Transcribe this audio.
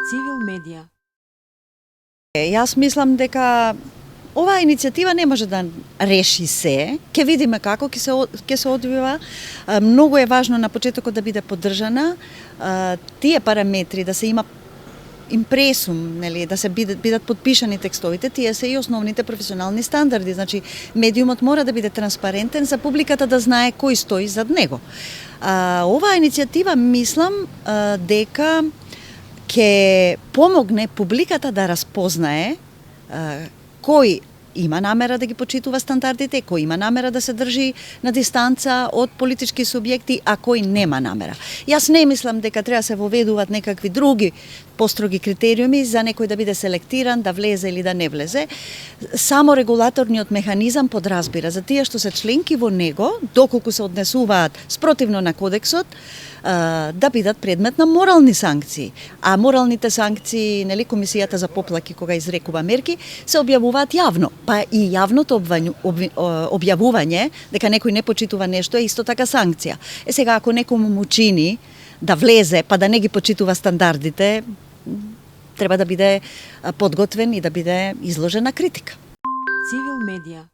Цивил медија. Јас мислам дека оваа иницијатива не може да реши се. Ќе видиме како ќе се одвива. Многу е важно на почетокот да биде поддржана. Тие параметри да се има импресум, нели, да се бидат подпишани текстовите, тие се и основните професионални стандарди. Значи, медиумот мора да биде транспарентен за публиката да знае кој стои зад него. Оваа иницијатива мислам дека ќе помогне публиката да распознае кој има намера да ги почитува стандардите, кој има намера да се држи на дистанца од политички субјекти, а кој нема намера. Јас не мислам дека треба се воведуваат некакви други построги критериуми за некој да биде селектиран, да влезе или да не влезе. Само регулаторниот механизам подразбира за тие што се членки во него, доколку се однесуваат спротивно на кодексот, да бидат предмет на морални санкции. А моралните санкции, нели, Комисијата за поплаки кога изрекува мерки, се објавуваат јавно. Па и јавното објавување дека некој не почитува нешто е исто така санкција. Сега ако некому му чини да влезе па да не ги почитува стандардите, треба да биде подготвен и да биде изложен на критика. Цивил медија.